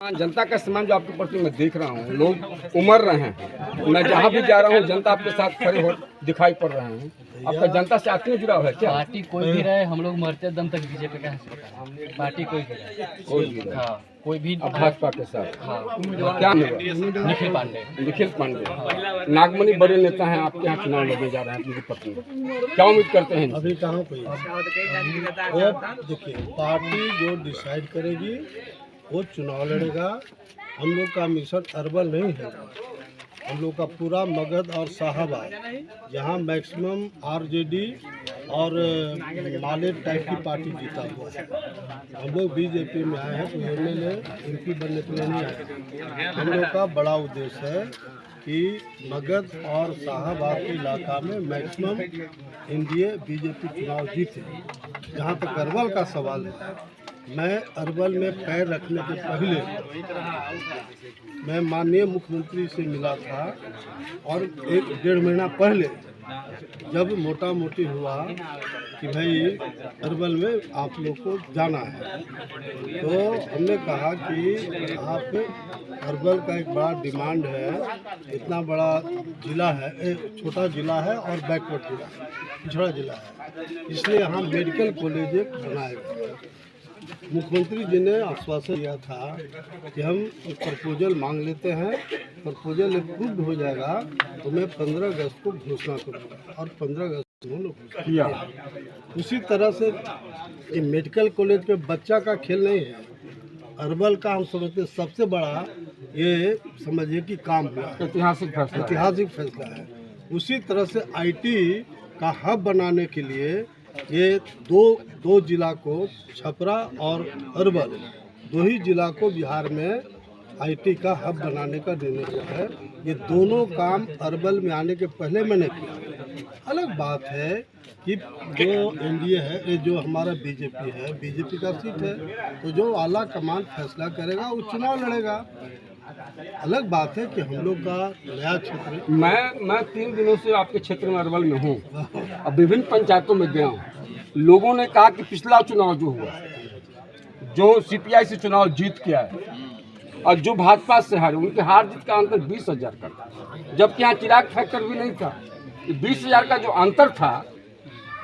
जनता का सम्मान जो आपके प्रति मैं देख रहा हूँ, लोग उमड़ रहे हैं। मैं जहाँ भी जा रहा हूँ जनता आपके साथ खड़े हो दिखाई पड़ रहे हैं। आपका जनता से आत्मीय जुड़ाव है क्या? पार्टी कोई भी रहे, हम लोग मरते दम तक बीजेपी का पार्टी कोई भी रहे, कोई भी भाजपा के साथ। क्या निखिल पांडे। निखिल पांडे नागमणि बड़े नेता हैं, आपके यहाँ चुनाव लड़ने जा रहे हैं अपनी पत्नी, क्या उम्मीद करते हैं? अभी कहाँ कोई देखिए, पार्टी जो डिसाइड करेगी वो चुनाव लड़ेगा। हम लोग का मिशन अर्बन नहीं है, हम लोग का पूरा मगध और साहबाद, जहाँ मैक्सिमम आरजेडी और माले टाइप की पार्टी जीता हुआ है। हम लोग बीजेपी में आए हैं, तो एमएलए एमपी बनने के लिए नहीं आए। हम लोग का बड़ा उद्देश्य है कि मगध और साहबाद के इलाका में मैक्सिमम एनडीए बीजेपी चुनाव जीते। जहाँ तक अरवल का सवाल है, मैं अरवल में पैर रखने के पहले मैं माननीय मुख्यमंत्री से मिला था, और 1-1.5 महीना पहले जब मोटा मोटी हुआ कि भाई अरवल में आप लोग को जाना है, तो हमने कहा कि आप अरवल का एक बड़ा डिमांड है, इतना बड़ा जिला है, छोटा जिला है और बैकवर्ड जिला, पिछड़ा जिला है, इसलिए यहाँ मेडिकल कॉलेज बनाएगा। मुख्यमंत्री जी ने आश्वासन दिया था कि हम प्रपोजल मांग लेते हैं, प्रपोजल अप्रूव हो जाएगा तो मैं 15 अगस्त को घोषणा करूँगा, और 15 अगस्त को किया। उसी तरह से ये मेडिकल कॉलेज पे बच्चा का खेल नहीं है, अरवल का हम समझते सबसे बड़ा ये समझिए कि काम हुआ, ऐतिहासिक फैसला है। उसी तरह से IT का हब बनाने के लिए ये दो जिला को, छपरा और अरवल, 2 ही जिला को बिहार में IT का हब बनाने का निर्णय हुआ है। ये दोनों काम अरवल में आने के पहले मैंने किया। अलग बात है कि जो एनडीए है, ये जो हमारा बीजेपी है, बीजेपी का सीट है, तो जो आला कमान फैसला करेगा वो चुनाव लड़ेगा। अलग बात है कि हम लोग का नया क्षेत्र, मैं 3 दिनों से आपके क्षेत्र में अरवल में हूँ, अब विभिन्न पंचायतों में गया हूँ। लोगों ने कहा कि पिछला चुनाव जो हुआ, जो CPI से चुनाव जीत के आए और जो भाजपा से हारे, उनके हार जीत का अंतर 20,000 का था, जबकि यहाँ चिराग फैक्टर भी नहीं था। 20,000 का जो अंतर था,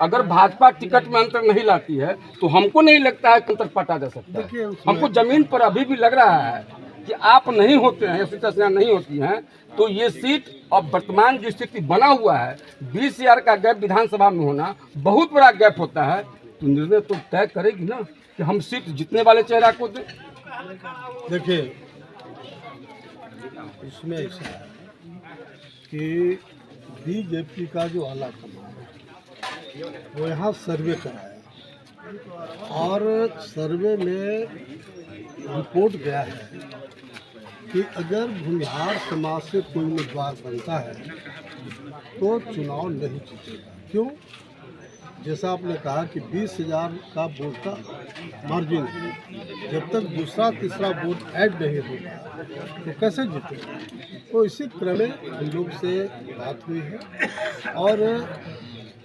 अगर भाजपा टिकट में अंतर नहीं लाती है तो हमको नहीं लगता है कि अंतर पटा जा सकता है। हमको जमीन पर अभी भी लग रहा है कि आप नहीं होते हैं, सीता सेना नहीं होती हैं, तो ये सीट अब वर्तमान जो स्थिति बना हुआ है, 20,000 का गैप विधानसभा में होना बहुत बड़ा गैप होता है, तो निर्णय तो तय करेगी ना कि हम सीट जीतने वाले चेहरा को दें। देखिए, इसमें ऐसा है कि बीजेपी का जो आला कमान वो यहाँ सर्वे कराया, और सर्वे में रिपोर्ट गया है कि अगर भूमिहार समाज से कोई उम्मीदवार बनता है तो चुनाव नहीं जीतेगा। क्यों? जैसा आपने कहा कि 20,000 का वोट का मार्जिन है, जब तक दूसरा तीसरा वोट ऐड नहीं होगा तो कैसे जीतेगा? तो इसी क्रम में हम लोग से बात हुई है, और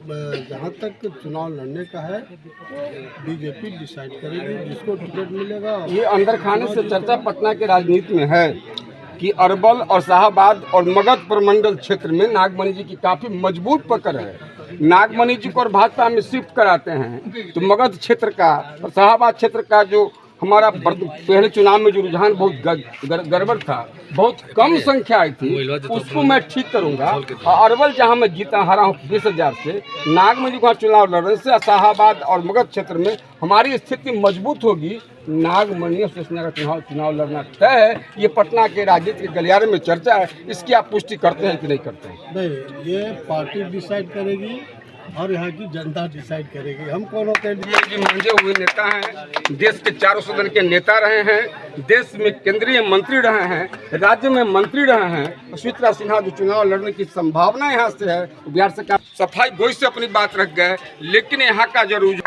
जहाँ तक चुनाव लड़ने का है तो बीजेपी डिसाइड करेगी जिसको टिकट मिलेगा। ये अंदर खाने से चर्चा पटना के राजनीति में है कि अरवल और साहबाद और मगध प्रमंडल क्षेत्र में नागमणि जी की काफ़ी मजबूत पकड़ है। नागमणि जी को और भाजपा में शिफ्ट कराते हैं तो मगध क्षेत्र का और साहबाद क्षेत्र का जो हमारा पहले चुनाव में जो रुझान बहुत गड़बड़ था, बहुत कम संख्या आई थी, उसको मैं ठीक करूंगा। और अरवल जहां मैं जीता हारा हूँ 20,000 से, नागमणि को चुनाव लड़ने से साहबाद और मगध क्षेत्र में हमारी स्थिति मजबूत होगी। नागमणि शिवसेना का चुनाव लड़ना तय है। ये पटना के राजनीति के गलियारे में चर्चा है, इसकी आप पुष्टि करते हैं कि नहीं करते हैं? नहीं, ये पार्टी डिसाइड करेगी और यहाँ की जनता डिसाइड करेगी। हम कौन होते हैं? जी मंजे हुए नेता हैं, देश के चारों सदन के नेता रहे हैं, देश में केंद्रीय मंत्री रहे हैं, राज्य में मंत्री रहे हैं। सुमित्रा सिन्हा जो चुनाव लड़ने की संभावना यहाँ से है, बिहार सरकार सफाई गोई से अपनी बात रख गए, लेकिन यहाँ का जरूर